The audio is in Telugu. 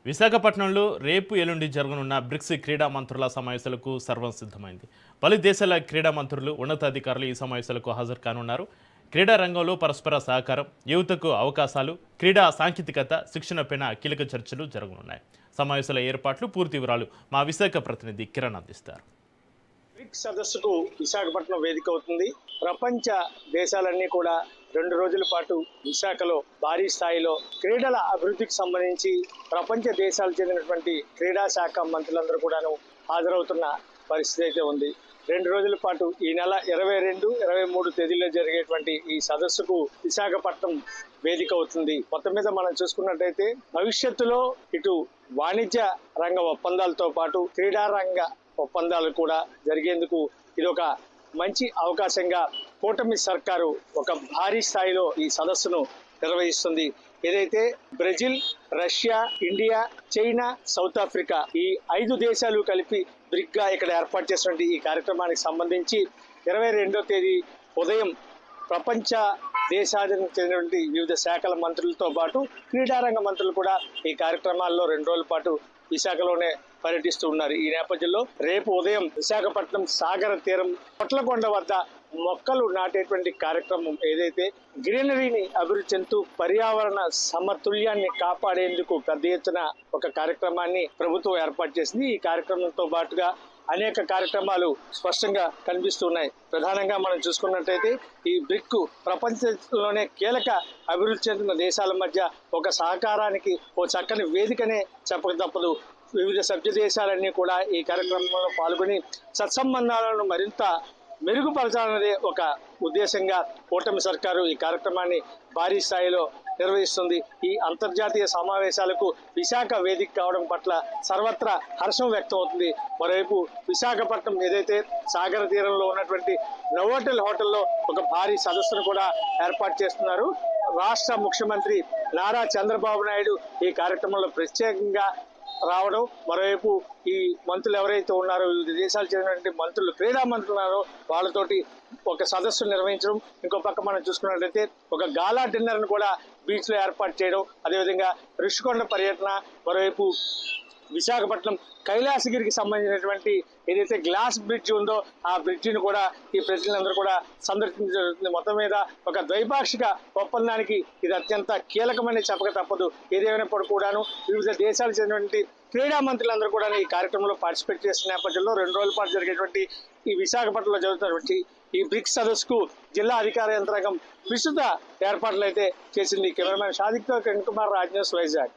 విశాఖపట్నంలో రేపు ఎల్లుండి జరగనున్న బ్రిక్స్ క్రీడా మంత్రుల సమావేశాలకు సర్వం సిద్ధమైంది. పలు దేశాల క్రీడా మంత్రులు ఉన్నతాధికారులు ఈ సమావేశాలకు హాజరు కానున్నారు. క్రీడా రంగంలో పరస్పర సహకారం, యువతకు అవకాశాలు, క్రీడా సాంకేతికత, శిక్షణపైన కీలక చర్చలు జరగనున్నాయి. సమావేశాల ఏర్పాట్లు పూర్తి వివరాలు మా విశాఖ ప్రతినిధి కిరణ్ అందిస్తారు. బ్రిక్స్ సదస్సుకు విశాఖపట్నం వేదిక అవుతుంది. ప్రపంచ దేశాలన్నీ కూడా 2 రోజుల పాటు విశాఖలో భారీ స్థాయిలో క్రీడల అభివృద్ధికి సంబంధించి ప్రపంచ దేశాలకు చెందినటువంటి క్రీడా శాఖ మంత్రులందరూ కూడాను హాజరవుతున్న పరిస్థితి అయితే ఉంది. 2 రోజుల పాటు ఈ నెల 22, 23 తేదీల్లో జరిగేటువంటి ఈ సదస్సుకు విశాఖపట్నం వేదిక అవుతుంది. మొత్తం మీద మనం చూసుకున్నట్టయితే భవిష్యత్తులో ఇటు వాణిజ్య రంగ ఒప్పందాలతో పాటు క్రీడా రంగ ఒప్పందాలు కూడా జరిగేందుకు ఇది ఒక మంచి అవకాశంగా కూటమి సర్కారు ఒక భారీ స్థాయిలో ఈ సదస్సును నిర్వహిస్తుంది. ఏదైతే Brazil, Russia, India, China, south Africa ఈ 5 దేశాలు కలిపి బ్రిక్ గా ఇక్కడ ఏర్పాటు చేసినటువంటి ఈ కార్యక్రమానికి సంబంధించి 22వ తేదీ ఉదయం ప్రపంచ దేశానికి చెందినటువంటి వివిధ శాఖల మంత్రులతో పాటు క్రీడారంగ మంత్రులు కూడా ఈ కార్యక్రమాల్లో 2 రోజుల పాటు విశాఖలోనే పర్యటిస్తూ ఉన్నారు. ఈ నేపథ్యంలో రేపు ఉదయం విశాఖపట్నం సాగర తీరం పొట్లకొండ వద్ద మొక్కలు నాటేటువంటి కార్యక్రమం ఏదైతే గ్రీనరీని అభివృద్ధి చెందుతూ పర్యావరణ సమతుల్యాన్ని కాపాడేందుకు పెద్ద ఎత్తున ఒక కార్యక్రమాన్ని ప్రభుత్వం ఏర్పాటు చేసింది. ఈ కార్యక్రమంతో పాటుగా అనేక కార్యక్రమాలు స్పష్టంగా కనిపిస్తున్నాయి. ప్రధానంగా మనం చూసుకున్నట్టయితే ఈ బ్రిక్ ప్రపంచంలోనే కీలక అభివృద్ధి చెందిన దేశాల మధ్య ఒక సహకారానికి ఓ చక్కని వేదికనే చెప్పక తప్పదు. వివిధ సభ్య దేశాలన్నీ కూడా ఈ కార్యక్రమంలో పాల్గొని సత్సంబంధాలను మరింత మెరుగుపరచాలన్నదే ఒక ఉద్దేశంగా కూటమి సర్కారు ఈ కార్యక్రమాన్ని భారీ స్థాయిలో నిర్వహిస్తుంది. ఈ అంతర్జాతీయ సమావేశాలకు విశాఖ వేదిక కావడం పట్ల సర్వత్రా హర్షం వ్యక్తం అవుతుంది. మరోవైపు విశాఖపట్నం ఏదైతే సాగర తీరంలో ఉన్నటువంటి నోవోటెల్ హోటల్లో ఒక భారీ సదస్సును కూడా ఏర్పాటు చేస్తున్నారు. రాష్ట్ర ముఖ్యమంత్రి నారా చంద్రబాబు నాయుడు ఈ కార్యక్రమంలో ప్రత్యేకంగా రావడం, మరోవైపు ఈ మంత్రులు ఎవరైతే ఉన్నారో వివిధ దేశాలు చెందినటువంటి మంత్రులు, క్రీడా మంత్రులు ఉన్నారో వాళ్ళతోటి ఒక సదస్సు నిర్వహించడం, ఇంకో పక్క మనం చూసుకున్నట్లయితే ఒక గాలా డిన్నర్ను కూడా బీచ్ లో ఏర్పాటు చేయడం, అదేవిధంగా ఋషికొండ పర్యటన, మరోవైపు విశాఖపట్నం కైలాసగిరికి సంబంధించినటువంటి ఏదైతే గ్లాస్ బ్రిడ్జ్ ఉందో ఆ బ్రిడ్జిని కూడా ఈ ప్రజలందరూ కూడా సందర్శించడం. మొత్తం మీద ఒక ద్వైపాక్షిక ఒప్పందానికి ఇది అత్యంత కీలకమని చెప్పక తప్పదు. ఏదేమైనప్పుడు కూడాను వివిధ దేశాలకు చెందినటువంటి క్రీడా మంత్రులందరూ కూడా ఈ కార్యక్రమంలో పార్టిసిపేట్ చేసిన నేపథ్యంలో 2 రోజుల పాటు జరిగేటువంటి ఈ విశాఖపట్నంలో జరుగుతున్నటువంటి ఈ బ్రిక్స్ సదస్సుకు జిల్లా అధికార యంత్రాంగం విస్తృత ఏర్పాట్లు అయితే చేసింది. కెమెరామెన్ షాదిక్తో కిరణ్ కుమార్, రాజ్ న్యూస్, వైజాగ్.